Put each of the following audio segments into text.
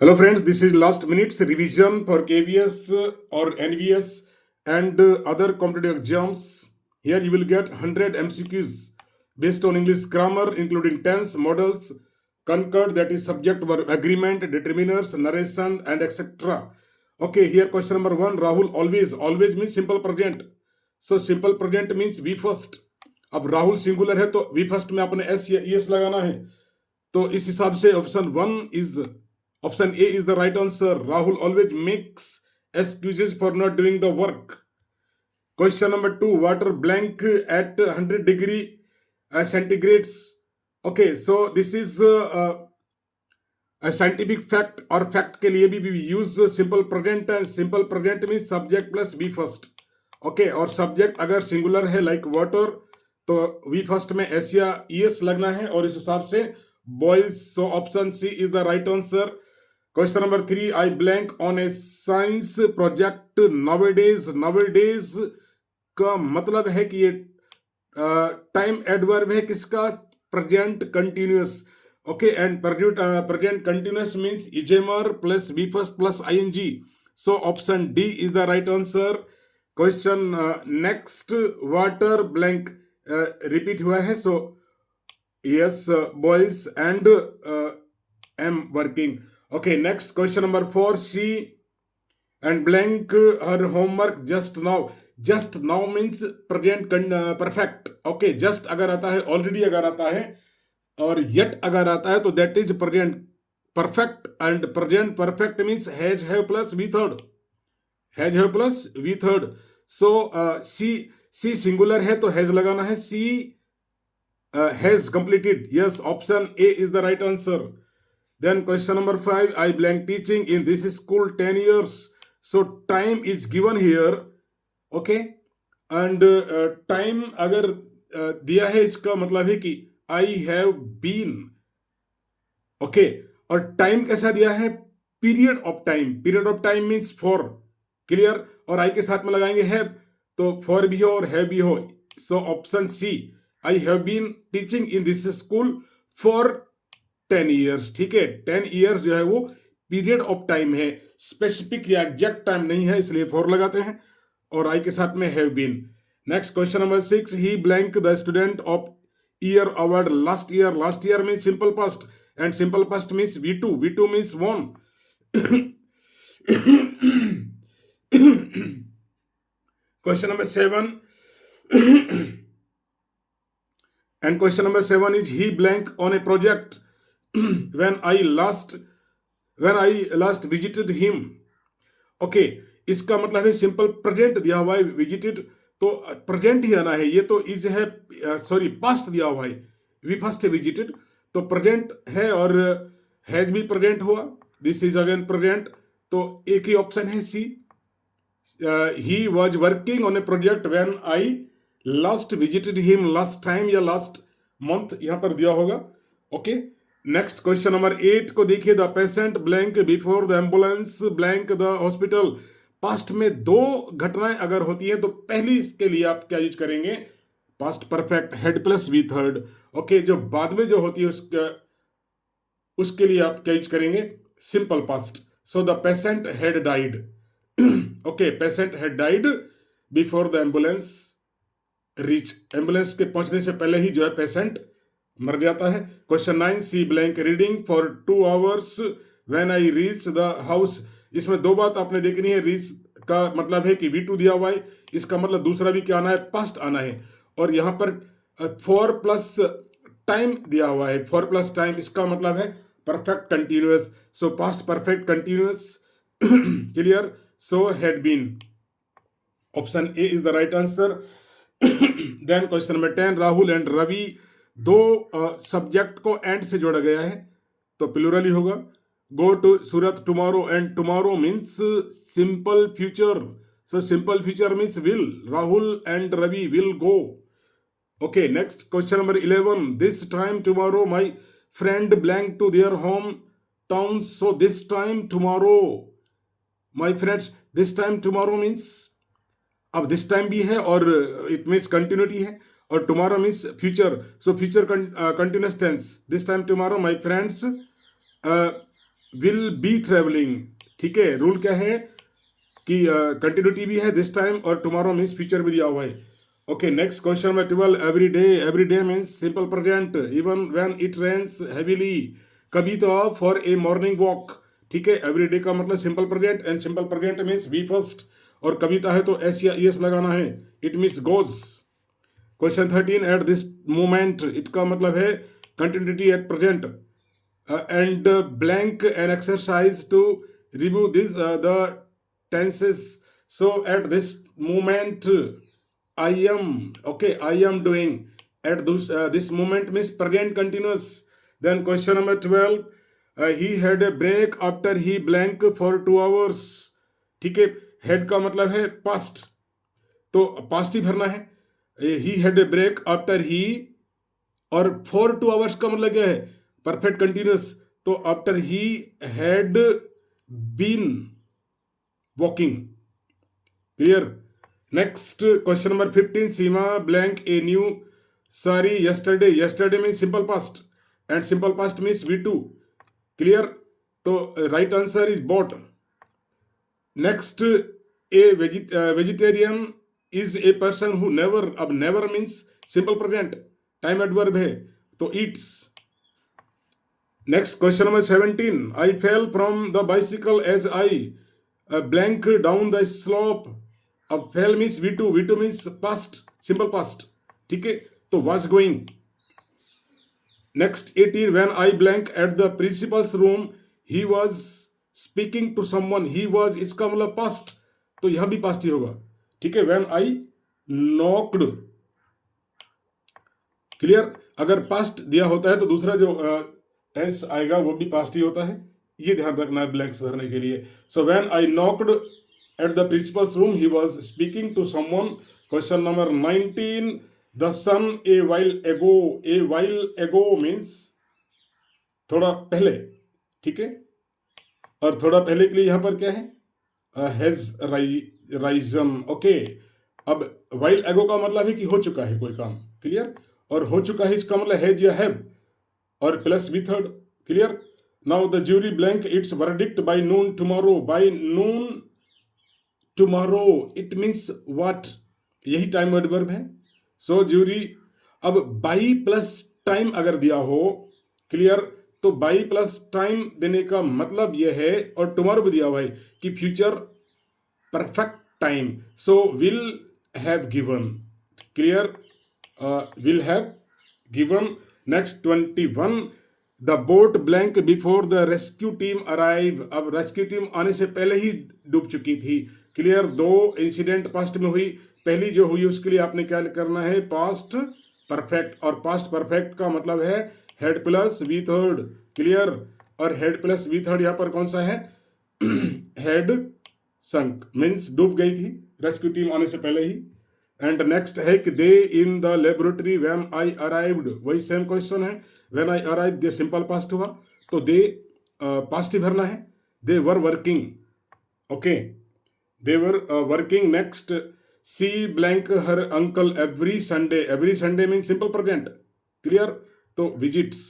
Hello friends, this is last minute's revision for KVS or NVS and other competitive exams. Here you will get 100 MCQs based on English grammar including tense, modals, concord, that is subject, verb, agreement, determiners, narration and etc. Okay, here question number 1, Rahul always means simple present. So simple present means we first. अब Rahul singular है तो V first में आपने S या ES लगाना है, तो इस हिसाब से option A is the right answer. Rahul always makes excuses for not doing the work. Question number 2, water blank at 100 degree centigrades. Okay, so this is a scientific fact, और fact के लिए भी use simple present, and simple present means subject plus be first. Okay, और subject अगर singular है like water तो V first में S या ईएस लगना है, और इस हिसाब से boys. So option C is the right answer. Question number 3, I blank on a science project nowadays का मतलब है कि ये टाइम एडवर्ब है किसका? Present continuous. Okay, and present continuous means is am are plus V first plus ING. So option D is the right answer. Question next, water blank repeat हुआ है, so yes boys and am working. Okay, next question number 4, she and blank her homework just now means present perfect. Okay, just अगर आता है, already अगर आता है, और yet अगर आता है तो that is present perfect. And present perfect means has have plus V third. So she singular है तो हैज लगाना है. She has completed. Yes, option A is the right answer. Then question number 5, I blank teaching in this school 10 years. So time is given here. Okay, and time अगर दिया है, इसका मतलब है कि आई हैव बीन. ओके, और time कैसा दिया है? Period of time means for. Clear? और आई के साथ में लगाएंगे हैव, तो फॉर भी हो और हैव भी हो. So option C, I have been teaching in this school for 10 years. ठीक है, 10 years जो है वो पीरियड ऑफ टाइम है, स्पेसिफिक या एग्जैक्ट टाइम नहीं है, इसलिए फॉर लगाते हैं, और आई के साथ में have been. Next question number 6, he blank the student of year award last year means simple past, and simple past means V2 means won. Question number 7 and question number 7 is, he blank on a project when I last visited him. Okay, इसका मतलब है simple present दिया हुआ है, visited तो present ही आना है. ये तो इज है, सॉरी पास्ट दिया हुआ है, वी फर्स्ट है विजिटेड, तो प्रेजेंट है, और हैज भी प्रेजेंट हुआ, दिस इज अगेन प्रेजेंट, तो एक ही ऑप्शन है सी. he was working on a project when I last visited him last time या last month यहां पर दिया होगा. ओके, नेक्स्ट क्वेश्चन नंबर 8 को देखिए, the patient blank before the ambulance blank the hospital. Past में दो घटनाएं अगर होती हैं तो पहली के लिए आप क्या यूज करेंगे? Past perfect had plus V third. Okay, जो बाद में जो होती है उसके लिए आप क्या यूज करेंगे? Simple past. So the patient had died. Okay, patient had died before the ambulance reach. Ambulance के पहुंचने से पहले ही जो है पेशेंट मर जाता है. Question 9, she blank reading for 2 hours when I reach the house. इसमें दो बात आपने देखनी है. रीच का मतलब है कि V2 दिया हुआ है, इसका मतलब दूसरा भी क्या आना है? पास्ट आना है. और यहां पर फॉर प्लस टाइम दिया हुआ है, फॉर प्लस टाइम, इसका मतलब है perfect continuous. So past perfect continuous. Clear? So had been. Option A is the right answer. Then question number 10, Rahul and Ravi, दो सब्जेक्ट को एंड से जोड़ा गया है तो प्लूरल ही होगा. Go to Surat tomorrow, and tomorrow means simple future, so simple future means will. Rahul and Ravi will go. Okay, next question number 11, this time tomorrow my friend blank to their home town. So this time tomorrow my friends, this time tomorrow means, अब this time भी है और it means continuity है, और tomorrow means future, so future continuous tense. This time tomorrow my friends will be travelling. ठीक है, rule क्या है कि कंटिन्यूटी भी है दिस टाइम, और टुमारो मीन्स फ्यूचर भी दिया हुआ है। Okay, next question number 12, every day means simple present, even when it rains heavily, कभी तो फॉर ए मॉर्निंग वॉक। ठीक है, एवरी डे का मतलब simple present, and simple present means V first, और कविता है तो एस या एस लगाना है, it means goes. Question 13, at this moment, it का मतलब है continuity at present, and blank an exercise to review this the tenses. So at this moment I am, okay, I am doing, at this moment means present continuous. Then question number 12, he had a break after he blank for 2 hours. ठीक है, head का मतलब है past, तो past ही भरना है। he had a break after he, और for 2 hours का मतलब क्या है, परफेक्ट कंटिन्यूस, तो after he had been walking. Clear. Next question number 15, Seema blank a new sari yesterday, yesterday mean simple past, and simple past means V2। Clear, तो right answer is bought. Next, a vegetarian is a person who never, अब never means simple present, time adverb है तो eats. Next question number 17, I fell from the bicycle as I blank down the slope. अब fell means V2, V2 means past, simple past. ठीक है, तो was going. Next 18, when I blank at the principal's room he was speaking to someone, he was इसका मतलब past, तो यह भी past ही होगा। ठीक है, व्हेन आई नॉक्ड। क्लियर, अगर पास्ट दिया होता है तो दूसरा जो टेंस आएगा वो भी पास्ट ही होता है, ये ध्यान रखना है ब्लैंक्स भरने के लिए। So when I knocked at the principal's room he was speaking to someone. Question number 19, the son a while ago, a while एगो मीन्स थोड़ा पहले। ठीक है, और थोड़ा पहले के लिए यहां पर क्या है, हैज राइजन। ओके, अब वाइल एगो का मतलब है कि हो चुका है कोई काम। क्लियर, और हो चुका है इसका मतलब हैज या हैव, और plus V third. Clear, now the jury blank its verdict by noon tomorrow, by noon tomorrow it means what, यही टाइम एडवर्ब है। सो ज्यूरी, अब बाई प्लस टाइम अगर दिया हो, क्लियर, तो बाई प्लस टाइम देने का मतलब यह है, और टुमारो भी दिया हुआ है कि future perfect time, so will have given. Clear, will have given. Next 21, the boat blank before the rescue team arrive. अब रेस्क्यू टीम आने से पहले ही डूब चुकी थी। क्लियर, दो इंसिडेंट पास्ट में हुई, पहली जो हुई उसके लिए आपने क्या करना है, पास्ट परफेक्ट, और पास्ट परफेक्ट का मतलब है had plus V third. Clear, और हेड प्लस वी थर्ड यहाँ पर कौन सा है, हेड संक मीन्स डूब गई थी रेस्क्यू टीम आने से पहले ही। एंड नेक्स्ट है कि they in the laboratory when I arrived, वही सेम क्वेश्चन है, when I arrive they simple past हुआ, तो दे पास्ट ही भरना है। They were working, okay, they were working. Next, she blank her uncle every Sunday, every Sunday mean simple present. Clear, तो visits.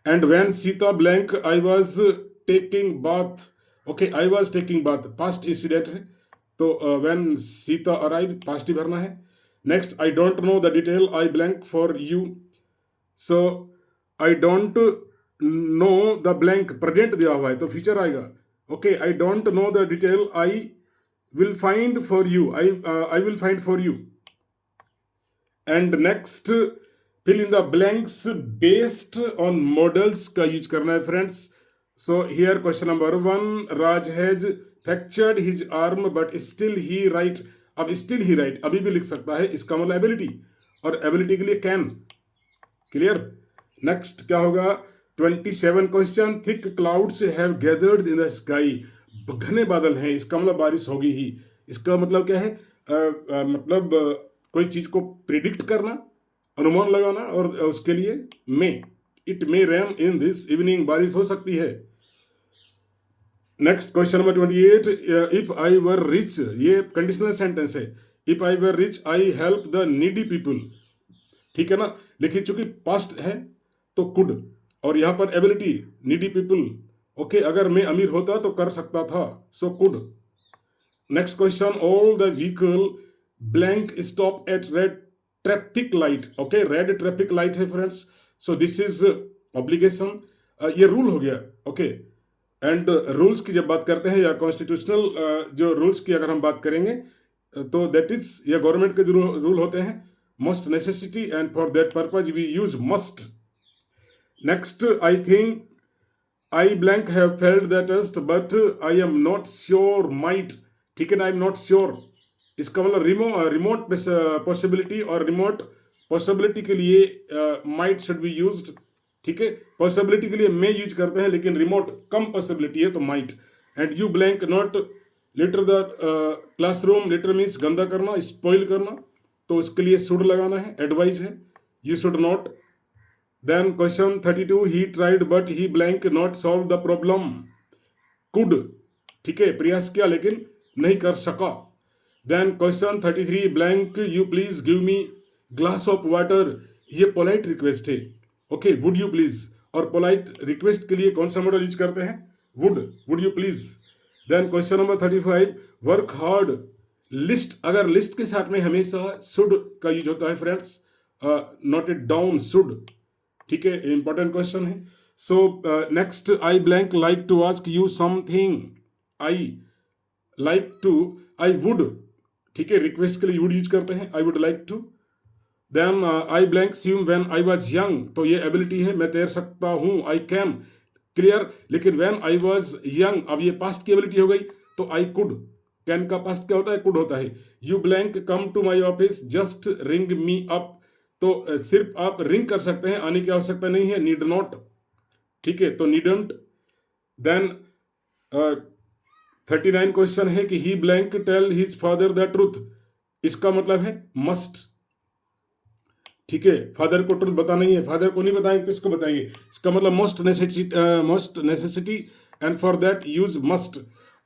And when Sita blank I was taking bath, okay, I was taking bath past incident है, तो when Sita arrive past ही भरना है। Next, I don't know the detail I blank for you, so I don't know the blank present दिया हुआ है तो future आएगा। Okay, I don't know the detail I will find for you, I will find for you. And next, fill in the blanks based on modals का use करना है friends. So here question number 1, Raj has fractured his arm but still he right. अब still he right अभी भी लिख सकता है, इसका मतलब एबिलिटी, और एबिलिटी के लिए कैन। क्लियर, नेक्स्ट क्या होगा, 27 question, thick clouds have gathered in the sky, घने बादल हैं, इसका मतलब बारिश होगी ही। इसका मतलब क्या है, मतलब कोई चीज को प्रिडिक्ट करना, अनुमान लगाना, और उसके लिए may, it may rain in this evening, बारिश हो सकती है। Next question number 28, if I were rich, ये कंडीशनल सेंटेंस है, if I were rich I help the needy people. ठीक है ना, लेकिन चूंकि पास्ट है तो कुड, और यहाँ पर एबिलिटी, नीडी पीपल, ओके, अगर मैं अमीर होता तो कर सकता था, so could. Next question, all the vehicle blank stop at red traffic light, okay, red traffic light है friends, so this is obligation, ये रूल हो गया, ओके। एंड रूल्स की जब बात करते हैं या कॉन्स्टिट्यूशनल जो रूल्स की अगर हम बात करेंगे तो दैट इज ये गवर्नमेंट के जो रूल होते हैं, most necessity and for that purpose we use must. Next, I think I blank have failed the test but I am not sure might, ठीक है ना, आई एम नॉट श्योर, इसका मतलब रिमोट पॉसिबिलिटी, और remote possibility के लिए might should be used, ठीक है। पॉसिबिलिटी के लिए मे यूज करते हैं, लेकिन रिमोट कम पॉसिबिलिटी है तो might. And you blank not litre the classroom, litre means गंदा करना, स्पॉइल करना, तो इसके लिए शुड लगाना है, एडवाइस है, you should not. Then question 32, he tried but he blank not solve the problem, could, ठीक है, प्रयास किया लेकिन नहीं कर सका। Then question 33, blank you please give me glass of water, ये पोलाइट रिक्वेस्ट है, ओके, वुड यू प्लीज, और पोलाइट रिक्वेस्ट के लिए कौन सा मॉडल यूज करते हैं, would you please. Then question number 35, work hard, lest, अगर लिस्ट के साथ में हमेशा शुड का यूज होता है friends, note it down, should, ठीक है, इंपॉर्टेंट क्वेश्चन है। So next, I blank like to ask you something, I like to, I would, ठीक है, रिक्वेस्ट के लिए वुड यूज करते हैं, I would like to. Then I blank swim when I was young, तो ये ability है, मैं तैर सकता हूँ, आई कैन, क्लियर, लेकिन व्हेन आई वाज यंग, अब ये पास्ट की एबिलिटी हो गई, तो आई कुड, कैन का पास्ट क्या होता है, कुड होता है। You blank come to my office just ring me up, तो सिर्फ आप रिंग कर सकते हैं, आने की आवश्यकता नहीं है, नीड नॉट, ठीक है, तो नीडंट। देन 39 क्वेश्चन है कि he blank tell his father the truth, इसका मतलब है मस्ट, ठीक है, फादर को ट्रुथ बताना ही है, फादर को नहीं बताएंगे किसको बताएंगे, इसका मतलब most necessity and for that use must.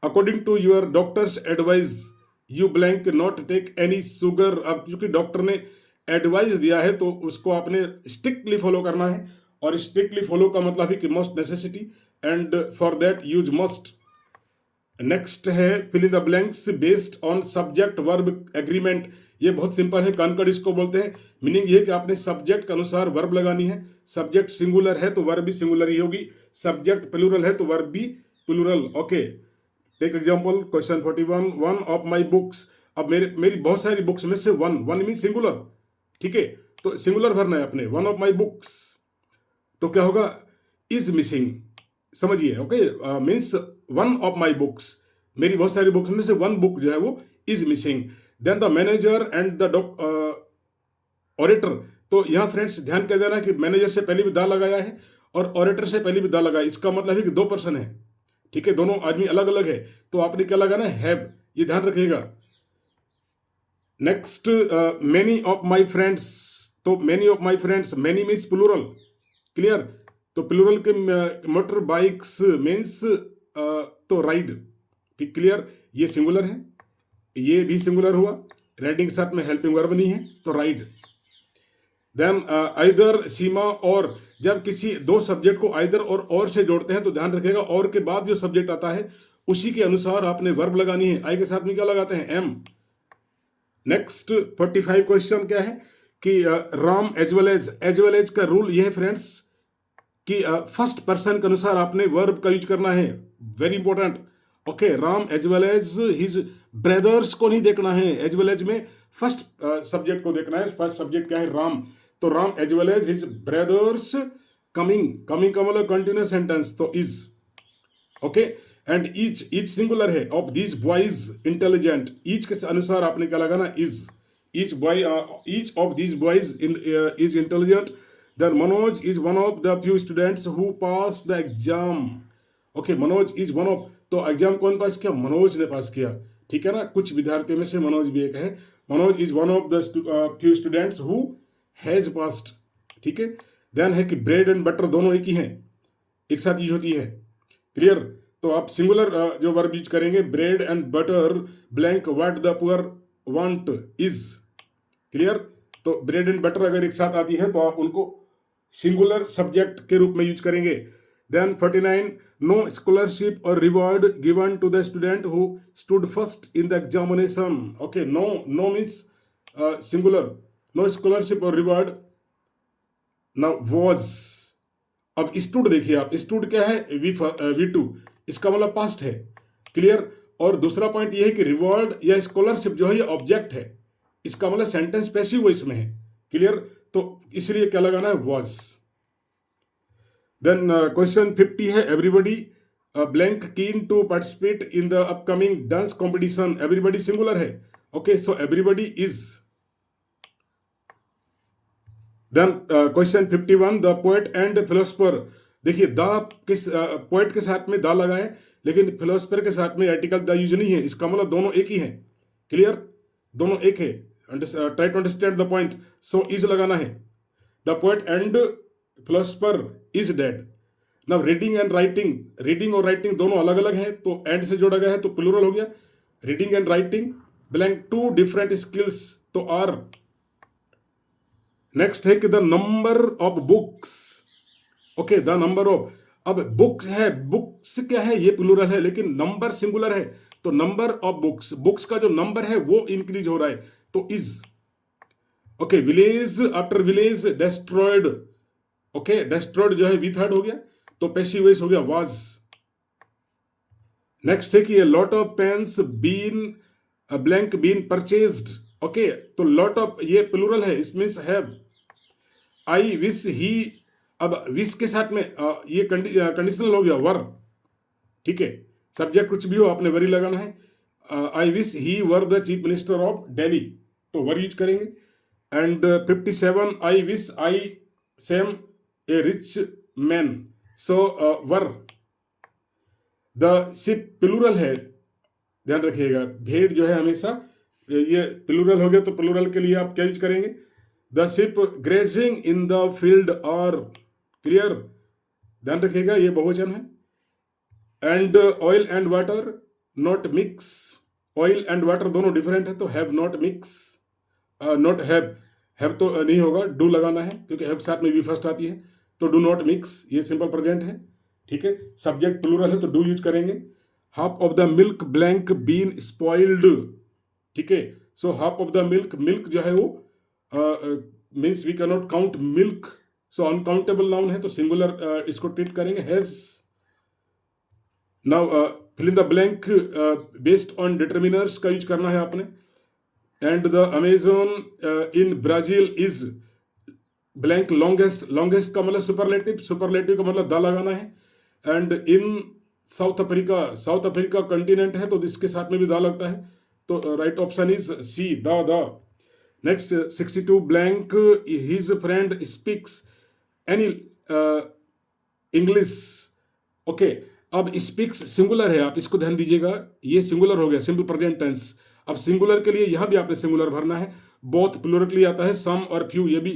According to your doctor's advice you blank not take any sugar, अब क्योंकि डॉक्टर ने एडवाइस दिया है तो उसको आपने स्ट्रिक्टली फॉलो करना है, और स्ट्रिक्टली फॉलो का मतलब है कि most necessity, and for that use must. Next है fill in the blanks based on subject verb agreement, ये बहुत सिंपल है, कॉन्कॉर्ड इसको बोलते हैं। मीनिंग ये कि आपने सब्जेक्ट के अनुसार वर्ब लगानी है, सब्जेक्ट सिंगुलर है तो वर्ब भी सिंगुलर ही होगी, सब्जेक्ट प्लूरल है तो वर्ब भी plural, okay. Take example question 41, one of my books, अब मेरी बहुत सारी बुक्स में से वन मीन सिंगुलर, ठीक है, तो सिंगुलर भरना है अपने, वन ऑफ माय बुक्स, तो क्या होगा, इज मिसिंग, समझिए, okay, means one of my books, मेरी बहुत सारी बुक्स में से वन बुक जो है वो is missing. Then the manager and the auditor, तो यहाँ फ्रेंड्स ध्यान कर देना कि मैनेजर से पहले भी दा लगाया है और ऑडिटर से पहले भी दा लगाया, इसका मतलब है कि दो पर्सन है, ठीक है, दोनों आदमी अलग अलग है, तो आपने क्या लगाना है, हैव, ये ध्यान रखिएगा। Next, many of my friends, तो many of my friends, many means plural, clear, तो प्लूरल के मोटर बाइक्स मीन्स तो राइड, ठीक, क्लियर, ये सिंगुलर है, ये भी सिंगुलर हुआ, राइडिंग के साथ में हेल्पिंग वर्ब नहीं है तो राइड। देन आइदर, सीमा, और, जब किसी दो सब्जेक्ट को आइदर और से जोड़ते हैं तो ध्यान रखिएगा और के बाद जो सब्जेक्ट आता है उसी के अनुसार आपने वर्ब लगानी है, आई के साथ में क्या लगाते हैं, एम। नेक्स्ट 45 क्वेश्चन क्या है कि राम एज वेल एज का रूल ये है फ्रेंड्स कि फर्स्ट पर्सन के अनुसार आपने वर्ब का यूज करना है, very important, okay. Ram as well as his brothers को नहीं देखना है, एज वेल एज में फर्स्ट सब्जेक्ट को देखना है, फर्स्ट सब्जेक्ट क्या है, राम, तो Ram as well as his brothers coming का मतलब कंटिन्यूस सेंटेंस, तो is, okay. And each singular है, of these boys intelligent, each के अनुसार आपने क्या लगाना, is, each of these boys is intelligent. Then Manoj is one of the few students who pass the exam, okay, Manoj is one of, तो exam कौन पास किया, मनोज ने पास किया, ठीक है ना, कुछ विद्यार्थियों में से मनोज भी एक है, Manoj is one of the few students who has passed, ठीक है। देन है कि ब्रेड एंड बटर दोनों एक ही हैं, एक साथ यूज होती है, क्लियर, तो आप सिंगुलर जो वर्ब यूज करेंगे, bread and butter blank what the poor want is, clear, तो ब्रेड एंड बटर अगर एक साथ आती है तो आप उनको सिंगुलर सब्जेक्ट के रूप में यूज करेंगे। देन 49, नो स्कॉलरशिप और reward given to the student who stood first in the examination. Okay, no means singular, no scholarship और रिवॉर्ड। नाउ वॉज, अब स्टूड देखिए आप, स्टूड क्या है, V2, इसका मतलब पास्ट है, क्लियर। और दूसरा पॉइंट ये है कि रिवॉर्ड या स्कॉलरशिप जो है ये ऑब्जेक्ट है, इसका मतलब सेंटेंस पैसिव वॉइस में है, क्लियर। तो इसलिए क्या लगाना है, वॉज। देन क्वेश्चन 50 है, everybody blank keen to participate in the upcoming dance competition. Everybody singular है, okay, so everybody is. Then question 51, the poet and philosopher. देखिए द किस पोएट के साथ में द लगा है, लेकिन फिलोसफर के साथ में आर्टिकल द यूज नहीं है, इसका मतलब दोनों एक ही है, क्लियर, दोनों एक है। Try to understand the point, so is लगाना है। The poet and philosopher is dead. Now reading and writing, reading और राइटिंग दोनों अलग अलग है, तो एंड से जोड़ा गया है तो प्लूरल हो गया, reading and writing, blank two different skills, तो आर। नेक्स्ट है कि the number of books, okay, the number of, अब बुक्स है, बुक्स क्या है, ये प्लूरल है, लेकिन नंबर सिंगुलर है, तो नंबर ऑफ बुक्स, बुक्स का जो नंबर है वो इंक्रीज हो रहा है, तो is. Okay, village, after village destroyed, okay, destroyed जो है V3 हो गया, तो पैसिव वॉइस हो गया वाज। नेक्स्ट है कि lot of pens been blank been purchased, okay, तो लॉट ऑफ ये प्लूरल है, it means have. I wish he, अब विश के साथ में ये कंडीशनल हो गया, वर, ठीक है, सब्जेक्ट कुछ भी हो आपने वरी लगाना है। I wish he were the chief minister of Delhi, तो वर यूज करेंगे। And 57, I wish I same a rich man, so were. The sheep plural है, ध्यान रखिएगा, भेड़ जो है हमेशा ये प्लूरल हो गया, तो प्लूरल के लिए आप क्या यूज करेंगे, the sheep grazing in the field are, clear, ध्यान रखिएगा ये बहुवचन है। And oil and water not mix, oil and water दोनों डिफरेंट है, तो have not mix, not have तो नहीं होगा, डू लगाना है, क्योंकि हैव साथ में भी फर्स्ट आती है, तो डू नॉट मिक्स, ये सिंपल प्रेजेंट है, ठीक है। सब्जेक्ट प्लूरल है तो डू यूज करेंगे। Half of the milk blank been spoiled, ठीक है, so half of the milk, milk जो है वो means we can not count milk, so uncountable noun है, तो सिंगुलर इसको ट्रीट करेंगे, has. Now fill in the blank based on determiners का यूज करना है आपने। And the Amazon in Brazil is blank longest, longest का मतलब सुपरलेटिव, सुपरलेटिव का मतलब द लगाना है। And in south Africa, south Africa continent है तो इसके साथ में भी द लगता है, तो right option is C, the. Next 62, blank his friend speaks any English, okay, अब स्पीक्स सिंगुलर है, आप इसको ध्यान दीजिएगा, ये सिंगुलर हो गया, सिंपल प्रेजेंट टेंस। अब सिंगुलर के लिए यहां भी आपने सिंगुलर भरना है, बोथ प्लूरल के लिए आता है, सम और फ्यू ये भी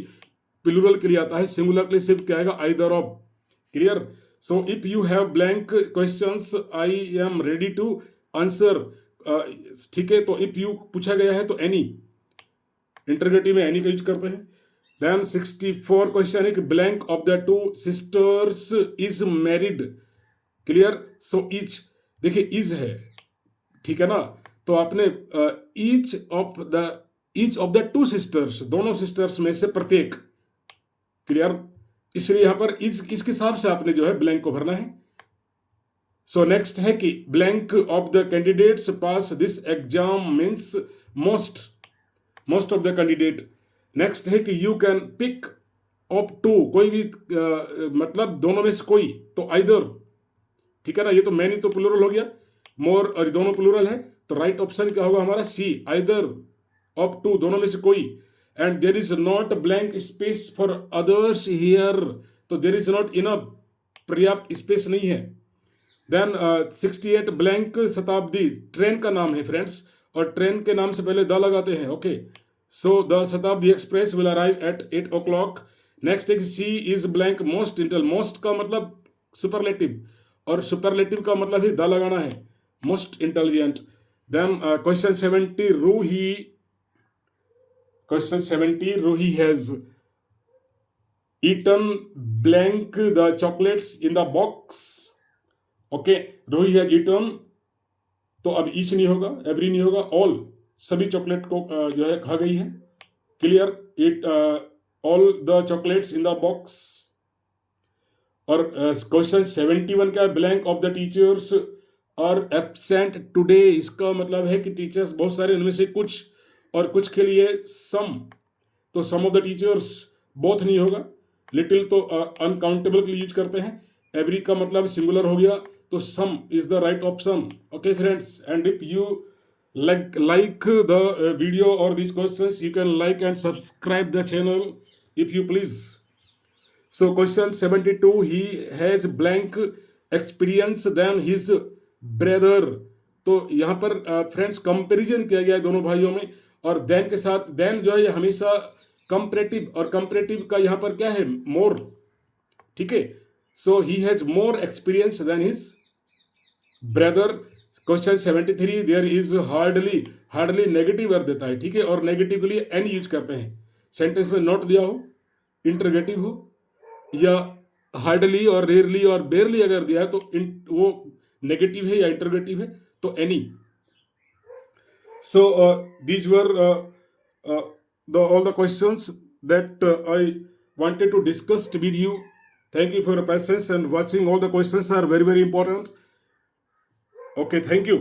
प्लूरल के लिए आता है, सिंगुलर के लिए सिर्फ क्या आएगा, either of, clear. So if you have blank questions I am ready to answer, ठीक है, तो इफ यू पूछा गया है तो एनी, इंटरगेटिव में एनी का यूज करते हैं। देन 64 क्वेश्चन है कि blank of the two sisters is married, clear, so each, देखिए इज है, ठीक है ना, तो आपने each of the two sisters, दोनों सिस्टर्स में से प्रत्येक, क्लियर, इसलिए यहां पर इज, इसके हिसाब से आपने जो है ब्लैंक को भरना है। सो नेक्स्ट है कि blank of the candidates pass this exam means most of the candidate. Next है कि you can pick of two, कोई भी मतलब दोनों में से कोई, तो आइदर, ठीक है ना, ये तो मैनी तो प्लूरल हो गया, मोर और दोनों प्लूरल है, तो राइट ऑप्शन क्या होगा हमारा, सी, आइदर ऑफ टू, दोनों में से कोई। And there is not blank space for others here, तो देयर इज नॉट इनफ, पर्याप्त स्पेस नहीं है। देन 68, ब्लैंक शताब्दी, ट्रेन का नाम है फ्रेंड्स, और ट्रेन के नाम से पहले द लगाते हैं, okay, so the Shatabdi express will arrive at 8 o'clock। Next एक she is blank most intel, most का मतलब सुपरलेटिव, और सुपरलेटिव का मतलब ही द लगाना है, most intelligent. Then question 70, Ruhi, question 70, Ruhi has, eaten blank the chocolates in the box. Okay, Rohi has eaten, तो अब ईच नहीं होगा, एवरी नहीं होगा, ऑल, सभी चॉकलेट को जो है खा गई है. Clear, it all the chocolates in the box. और क्वेश्चन 71 का blank of the teachers are absent today, इसका मतलब है कि टीचर्स बहुत सारे, उनमें से कुछ, और कुछ के लिए सम, तो सम ऑफ द टीचर्स बोथ नहीं होगा. लिटिल तो अनकाउंटेबल के लिए यूज करते हैं. एवरी का मतलब सिंगुलर हो गया, तो सम is the right option. Okay friends, and if you like the video or these questions, you can like and subscribe the channel if you please. So question 72, he has blank experience than his brother. तो यहाँ पर friends comparison किया गया है दोनों भाइयों में, और देन के साथ, देन जो है ये हमेशा कंपैरेटिव, और कंपैरेटिव का यहाँ पर क्या है, मोर. ठीक है, so he has more experience than his brother. Question 73, there is hardly, hardly negative word देता है. ठीक है, और नेगेटिव के लिए एन यूज करते हैं. सेंटेंस में नॉट दिया हो, इंटरोगेटिव हो, या हार्डली और रेयरली और बेयरली अगर दिया है तो वो नेगेटिव है या इंटरोगेटिव है, तो any. So these were all the questions that I wanted to discuss with you. Thank you for your patience, and watching all the questions are very, very important. Okay, thank you.